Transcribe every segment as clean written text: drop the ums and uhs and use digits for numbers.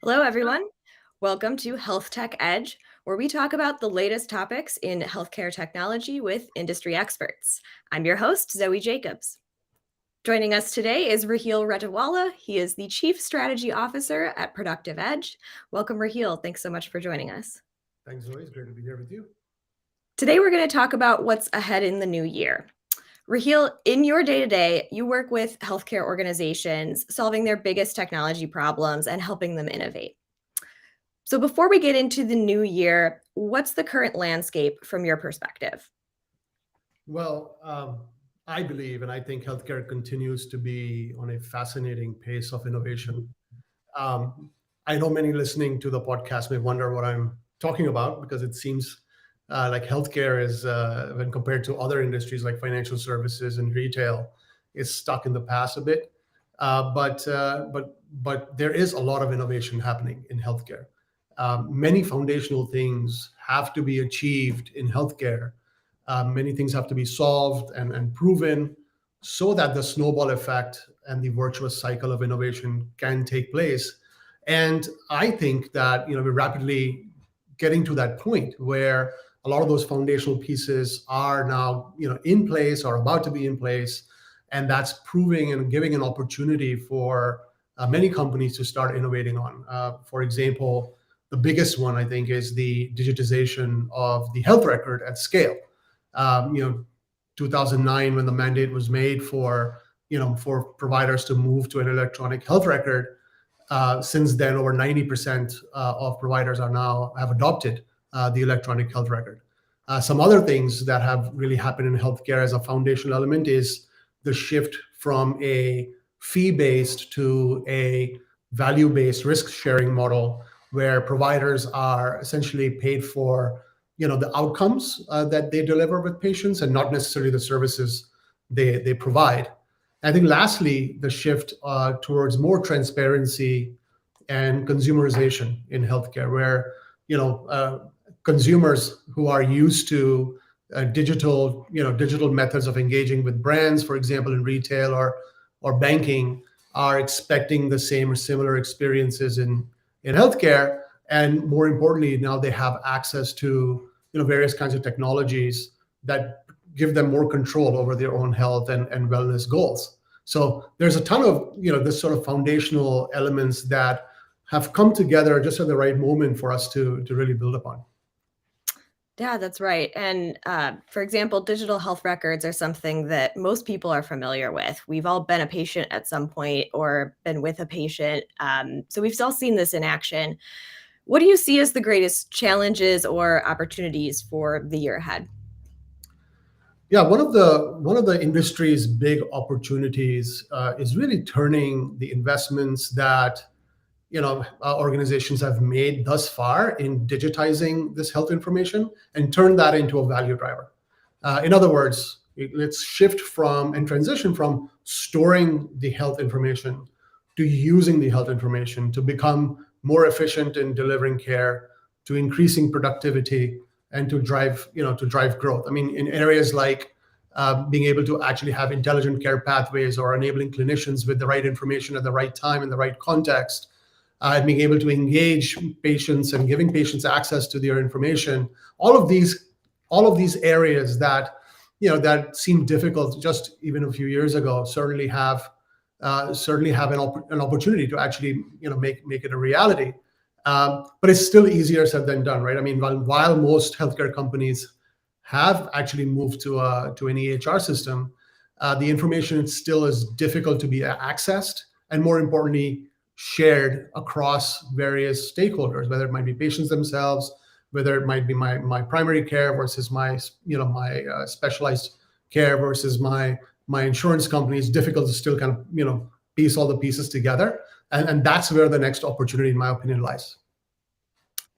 Hello, everyone. Welcome to Health Tech Edge, where we talk about the latest topics in healthcare technology with industry experts. I'm your host, Zoe Jacobs. Joining us today is Raheel Retiwalla. He is the Chief Strategy Officer at Productive Edge. Welcome, Raheel. Thanks so much for joining us. Thanks, Zoe. It's great to be here with you. Today, we're going to talk about what's ahead in the new year. Raheel, in your day-to-day, you work with healthcare organizations, solving their biggest technology problems and helping them innovate. So before we get into the new year, what's the current landscape from your perspective? Well, I believe and I think healthcare continues to be on a fascinating pace of innovation. Um, I know many listening to the podcast may wonder what I'm talking about because it seems like healthcare is, when compared to other industries like financial services and retail, is stuck in the past a bit. But there is a lot of innovation happening in healthcare. Many foundational things have to be achieved in healthcare. Many things have to be solved and proven so that the snowball effect and the virtuous cycle of innovation can take place. And I think that we're rapidly getting to that point where a lot of those foundational pieces are now in place or about to be in place, and that's proving and giving an opportunity for many companies to start innovating on. For example, the biggest one I think is the digitization of the health record at scale. um, you know 2009, when the mandate was made for for providers to move to an electronic health record. Since then, over 90% of providers are now have adopted the electronic health record. Some other things that have really happened in healthcare as a foundational element is the shift from a fee-based to a value-based risk-sharing model, where providers are essentially paid for the outcomes that they deliver with patients, and not necessarily the services they provide. I think lastly, the shift towards more transparency and consumerization in healthcare, where consumers who are used to digital methods of engaging with brands, for example, in retail or banking, are expecting the same or similar experiences in healthcare. And more importantly, now they have access to various kinds of technologies that give them more control over their own health and wellness goals. So there's a ton of this sort of foundational elements that have come together just at the right moment for us to really build upon. Yeah, that's right. And for example, digital health records are something that most people are familiar with. We've all been a patient at some point or been with a patient. So we've all seen this in action. What do you see as the greatest challenges or opportunities for the year ahead? Yeah, one of the industry's big opportunities is really turning the investments that organizations have made thus far in digitizing this health information and turn that into a value driver. In other words, let's shift from and transition from storing the health information to using the health information to become more efficient in delivering care, to increasing productivity, and to drive growth. I mean, in areas like being able to actually have intelligent care pathways, or enabling clinicians with the right information at the right time in the right context, and being able to engage patients and giving patients access to their information. All of these areas that seemed difficult just even a few years ago certainly have an opportunity to actually make it a reality. But it's still easier said than done, right? I mean, while most healthcare companies have actually moved to an EHR system, the information still is difficult to be accessed, and more importantly, shared across various stakeholders, whether it might be patients themselves, whether it might be my primary care versus my specialized care versus my insurance company. It's difficult to still kind of piece all the pieces together, and that's where the next opportunity, in my opinion, lies.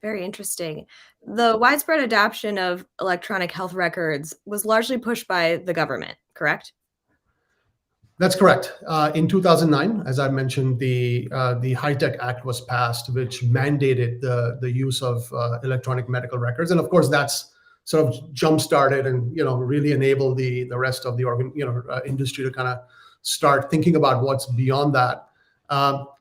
Very interesting. The widespread adoption of electronic health records was largely pushed by the government, correct? That's correct. In 2009, as I mentioned, the High Tech Act was passed, which mandated the use of electronic medical records, and of course, that's sort of jump started and really enabled the rest of the industry to kind of start thinking about what's beyond that.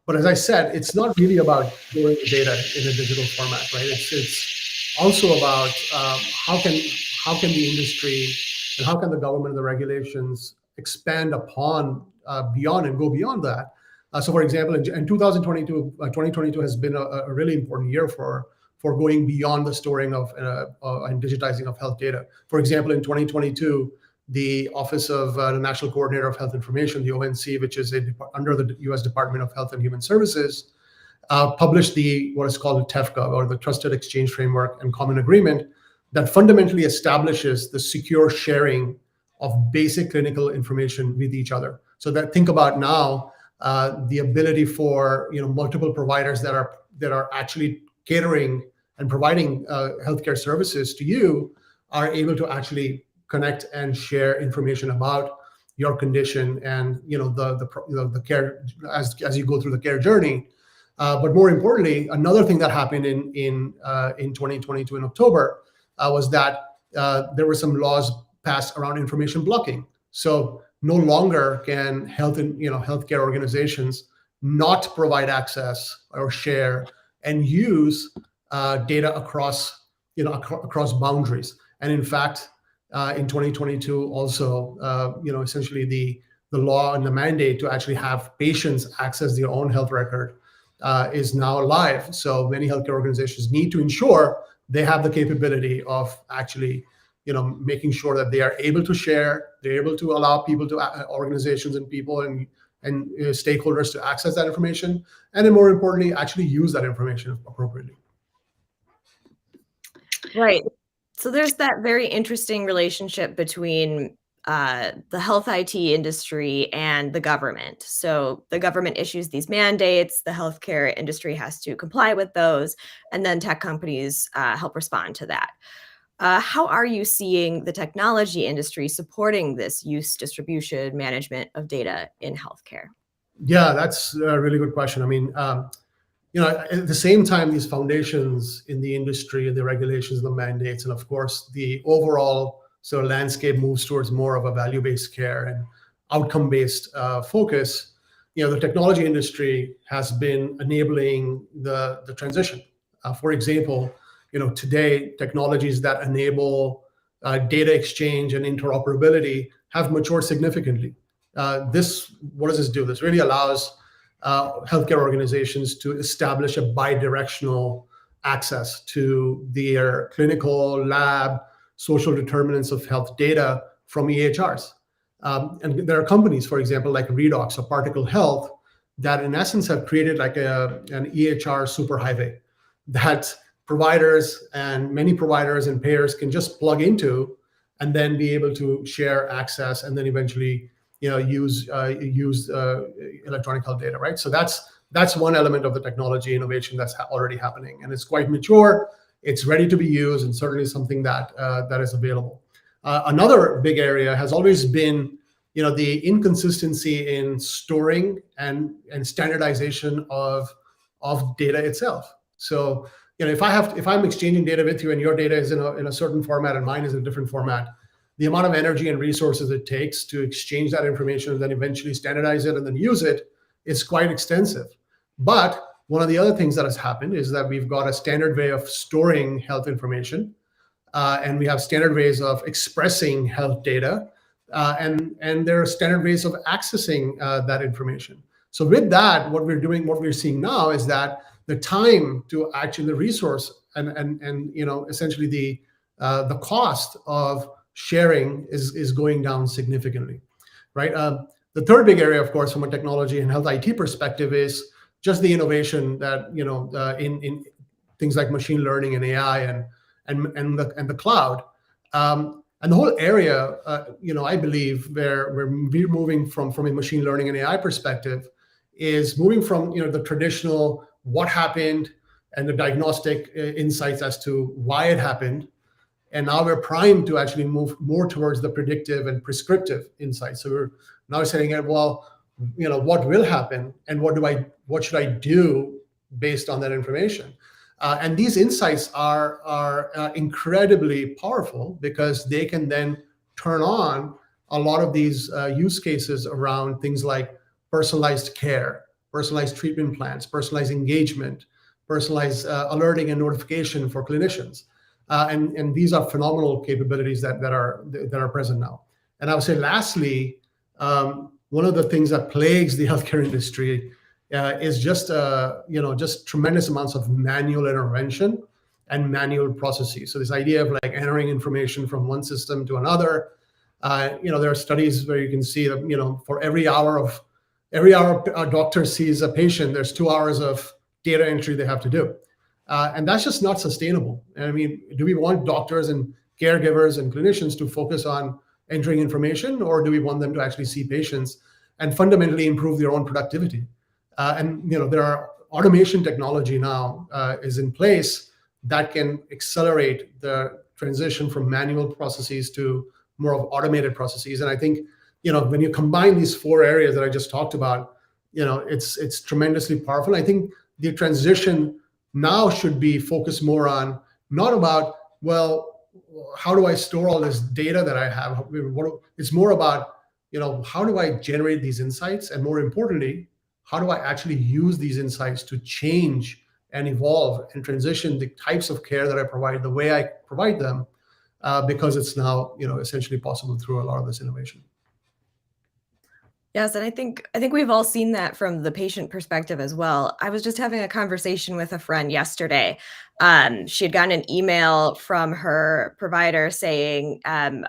But as I said, it's not really about storing the data in a digital format, right? It's also about how can the industry and how can the government and the regulations expand upon beyond and go beyond that. So, for example, in 2022, 2022 has been a really important year for going beyond the storing of and digitizing of health data. For example, in 2022, the Office of the National Coordinator of Health Information, the ONC, which is under the U.S. Department of Health and Human Services, published what is called the TEFCA, or the Trusted Exchange Framework and Common Agreement, that fundamentally establishes the secure sharing of basic clinical information with each other. So that think about now the ability for multiple providers that are actually catering and providing healthcare services to you are able to actually connect and share information about your condition and the care as you go through the care journey. But more importantly, another thing that happened in 2022 in October was that there were some laws passed around information blocking. So no longer can healthcare organizations not provide access or share and use data across boundaries. And in fact, in 2022, also, essentially the law and the mandate to actually have patients access their own health record is now live. So many healthcare organizations need to ensure they have the capability of actually, making sure that they are able to share, they're able to allow people to organizations and people and stakeholders to access that information, and then more importantly, actually use that information appropriately. Right. So there's that very interesting relationship between the health IT industry and the government. So the government issues these mandates, the healthcare industry has to comply with those, and then tech companies help respond to that. How are you seeing the technology industry supporting this use, distribution, management of data in healthcare? Yeah, that's a really good question. I mean, at the same time, these foundations in the industry and the regulations, the mandates, and of course, the overall sort of landscape moves towards more of a value-based care and outcome-based focus. The technology industry has been enabling the transition. For example, today technologies that enable data exchange and interoperability have matured significantly. What does this do? This really allows healthcare organizations to establish a bi-directional access to their clinical, lab, social determinants of health data from EHRs. And there are companies, for example, like Redox or Particle Health, that in essence have created like an EHR superhighway that many providers and payers can just plug into and then be able to share access and then eventually use electronic health data, right? So that's one element of the technology innovation that's already happening, and it's quite mature. It's ready to be used, and certainly something that is available. Another big area has always been, the inconsistency in storing and standardization of data itself. So, if I'm exchanging data with you and your data is in a certain format and mine is in a different format, the amount of energy and resources it takes to exchange that information and then eventually standardize it and then use it is quite extensive. But one of the other things that has happened is that we've got a standard way of storing health information, and we have standard ways of expressing health data, and there are standard ways of accessing that information. So with that, what we're seeing now is that the time to actually the resource and essentially the cost of sharing is going down significantly, right? The third big area, of course, from a technology and health IT perspective, is just the innovation that in things like machine learning and AI and the cloud, and the whole area. I believe where we're moving from a machine learning and AI perspective is moving from the traditional what happened and the diagnostic insights as to why it happened. And now we're primed to actually move more towards the predictive and prescriptive insights. So we're now saying, well, what will happen and what should I do based on that information? And these insights are incredibly powerful because they can then turn on a lot of these use cases around things like personalized care, personalized treatment plans, personalized engagement, personalized alerting and notification for clinicians. And these are phenomenal capabilities that are present now. And I would say, lastly, one of the things that plagues the healthcare industry is just tremendous amounts of manual intervention and manual processes. So this idea of like entering information from one system to another. There are studies where you can see that for every hour a doctor sees a patient, there's 2 hours of data entry they have to do. And that's just not sustainable. And I mean, do we want doctors and caregivers and clinicians to focus on entering information, or do we want them to actually see patients and fundamentally improve their own productivity? And there are automation technology now is in place that can accelerate the transition from manual processes to more of automated processes. And I think when you combine these four areas that I just talked about, it's tremendously powerful. I think the transition now should be focused more on not about, well, how do I store all this data that I have? It's more about, how do I generate these insights? And more importantly, how do I actually use these insights to change and evolve and transition the types of care that I provide, the way I provide them, because it's now, essentially possible through a lot of this innovation. Yes, and I think we've all seen that from the patient perspective as well. I was just having a conversation with a friend yesterday. She had gotten an email from her provider saying an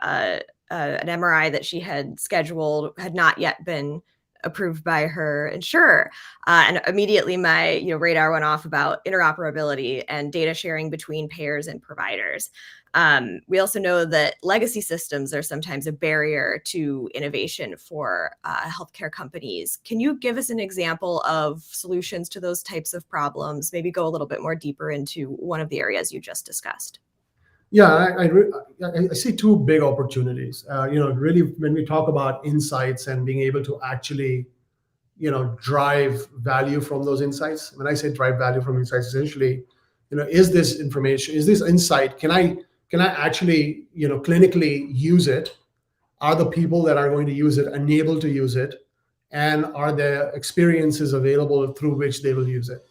MRI that she had scheduled had not yet been approved by her insurer. And immediately my radar went off about interoperability and data sharing between payers and providers. We also know that legacy systems are sometimes a barrier to innovation for healthcare companies. Can you give us an example of solutions to those types of problems? Maybe go a little bit more deeper into one of the areas you just discussed. Yeah, I see two big opportunities. Really, when we talk about insights and being able to actually, drive value from those insights. When I say drive value from insights, essentially, is this information, is this insight, can I actually, clinically use it? Are the people that are going to use it enabled to use it? And are there experiences available through which they will use it?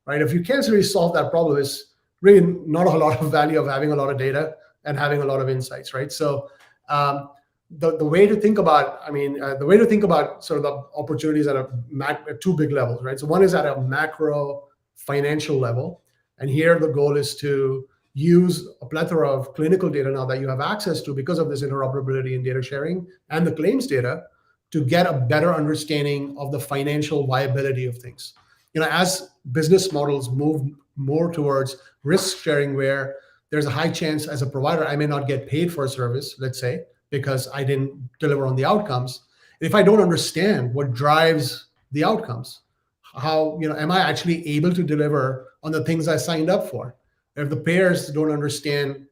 Right? If you can't really solve that problem, it's really not a lot of value of having a lot of data and having a lot of insights, right? So the way to think about, sort of the opportunities at two big levels, right? So one is at a macro financial level, and here the goal is to use a plethora of clinical data now that you have access to because of this interoperability and data sharing and the claims data to get a better understanding of the financial viability of things. As business models move more towards risk sharing, where there's a high chance as a provider I may not get paid for a service, let's say, because I didn't deliver on the outcomes. If I don't understand what drives the outcomes, how am I actually able to deliver on the things I signed up for? If the payers don't understand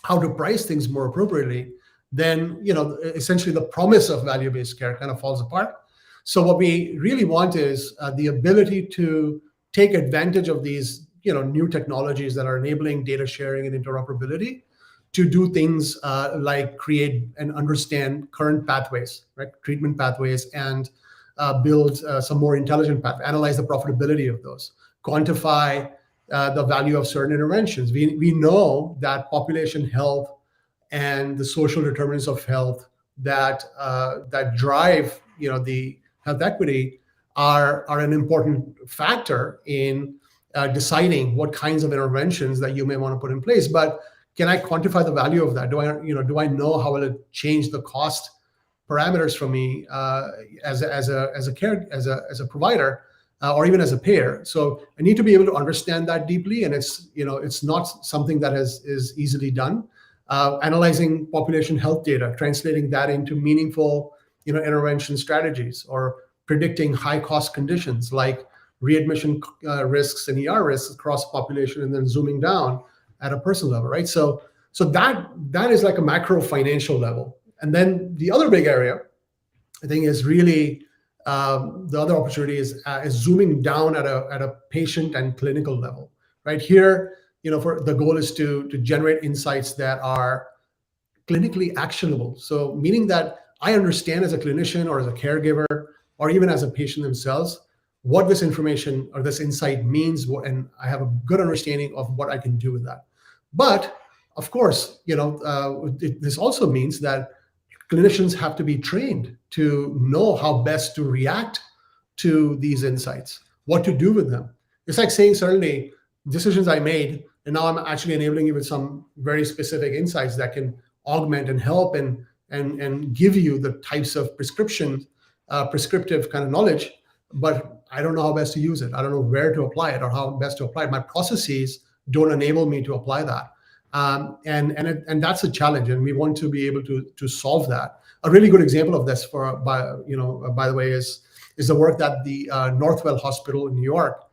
how to price things more appropriately, then essentially the promise of value-based care kind of falls apart. So what we really want is the ability to take advantage of these new technologies that are enabling data sharing and interoperability to do things like create and understand current pathways, right? Treatment pathways, and build some more intelligent pathways, analyze the profitability of those, quantify the value of certain interventions. We know that population health and the social determinants of health that drive the health equity are an important factor in deciding what kinds of interventions that you may want to put in place. But can I quantify the value of that? Do I know how will it change the cost parameters for me as a provider or even as a payer? So I need to be able to understand that deeply, and it's not something that is easily done. Analyzing population health data, translating that into meaningful intervention strategies, or predicting high cost conditions like readmission risks and ER risks across population, and then zooming down at a personal level, right? So that is like a macro financial level. And then the other big area, I think, is really the other opportunity is zooming down at a patient and clinical level, right? Here, for the goal is to generate insights that are clinically actionable. So meaning that I understand as a clinician or as a caregiver or even as a patient themselves, what this information or this insight means, and I have a good understanding of what I can do with that. But of course, this also means that clinicians have to be trained to know how best to react to these insights, what to do with them. It's like saying, certainly, decisions I made, and now I'm actually enabling you with some very specific insights that can augment and help and give you the types of prescriptive kind of knowledge. But I don't know how best to use it. I don't know where to apply it or how best to apply it. My processes don't enable me to apply that. And that's a challenge, and we want to be able to solve that. A really good example of this, by the way, is the work that the Northwell Hospital in New York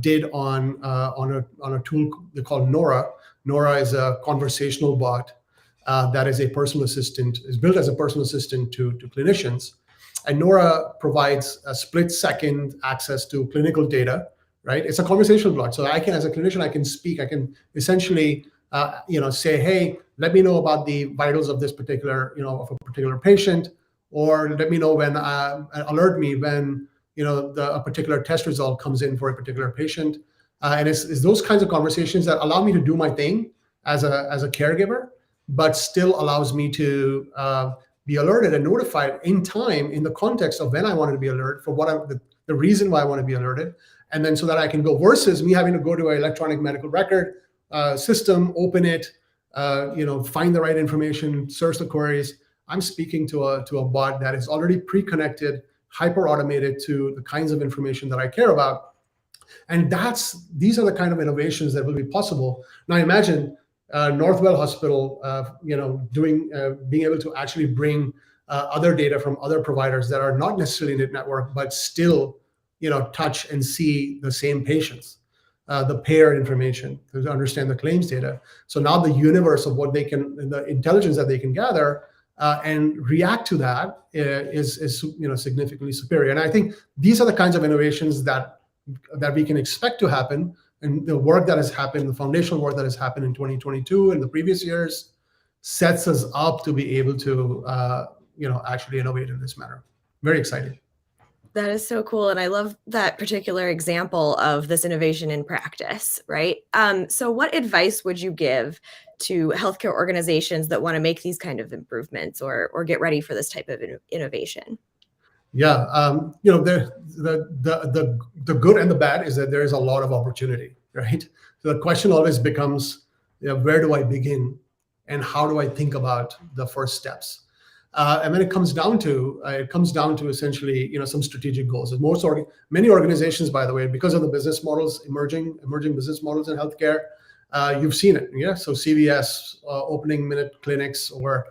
did on a tool they call Nora. Nora is a conversational bot that is a personal assistant, is built as a personal assistant to clinicians. And Nora provides a split-second access to clinical data, right? It's a conversational bot. So I can, as a clinician, I can speak. I can essentially, say, hey, let me know about the vitals of this particular, of a particular patient, or let me know when, alert me when, a particular test result comes in for a particular patient. And it's those kinds of conversations that allow me to do my thing as a caregiver, but still allows me to be alerted and notified in time in the context of when I wanted to be alerted for the reason why I want to be alerted. And then so that I can go, versus me having to go to an electronic medical record system, open it, find the right information, search the queries. I'm speaking to a bot that is already pre-connected, hyper automated to the kinds of information that I care about. And these are the kind of innovations that will be possible. Now imagine Northwell Hospital, being able to actually bring other data from other providers that are not necessarily in the network, but still, touch and see the same patients, the payer information to understand the claims data. So now the universe of the intelligence that they can gather and react to that is significantly superior. And I think these are the kinds of innovations that we can expect to happen. And the work that has happened, the foundational work that has happened in 2022 and the previous years, sets us up to be able to, actually innovate in this manner. Very exciting. That is so cool. And I love that particular example of this innovation in practice, right? So what advice would you give to healthcare organizations that want to make these kind of improvements or get ready for this type of innovation? Yeah, the good and the bad is that there is a lot of opportunity, right? So the question always becomes, where do I begin, and how do I think about the first steps? And then it comes down to essentially, some strategic goals. And many organizations, by the way, because of the business models, emerging business models in healthcare, you've seen it, yeah. So CVS opening minute clinics, or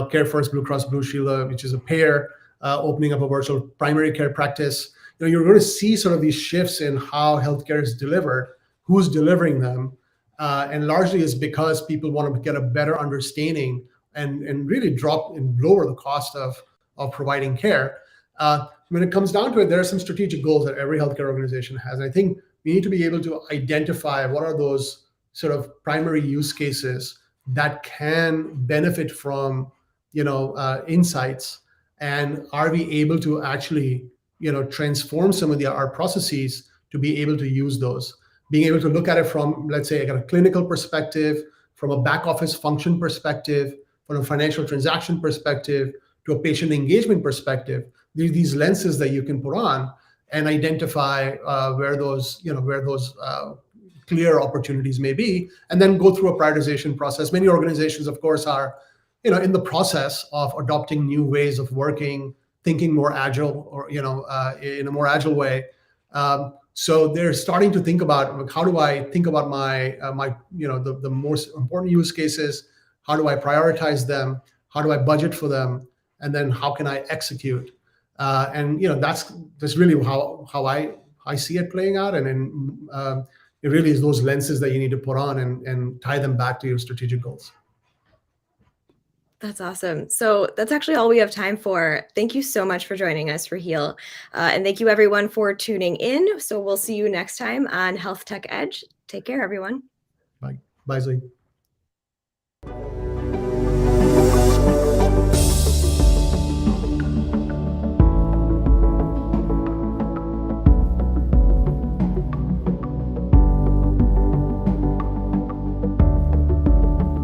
Care First Blue Cross Blue Shield, which is a payer, opening up a virtual primary care practice. You're going to see sort of these shifts in how healthcare is delivered, who's delivering them, and largely is because people want to get a better understanding and really drop and lower the cost of providing care. When it comes down to it, there are some strategic goals that every healthcare organization has. And I think we need to be able to identify what are those sort of primary use cases that can benefit from insights. And are we able to actually, transform some of our processes to be able to use those? Being able to look at it from, let's say, a clinical perspective, from a back office function perspective, from a financial transaction perspective, to a patient engagement perspective. These lenses that you can put on and identify where those clear opportunities may be, and then go through a prioritization process. Many organizations, of course, are in the process of adopting new ways of working, thinking more agile, or in a more agile way. So they're starting to think about, how do I think about the most important use cases? How do I prioritize them? How do I budget for them? And then how can I execute? And that's really how I see it playing out. And then it really is those lenses that you need to put on and tie them back to your strategic goals. That's awesome. So that's actually all we have time for. Thank you so much for joining us, Raheel. And thank you everyone for tuning in. So we'll see you next time on Health Tech Edge. Take care, everyone. Bye. Bye, Zoe.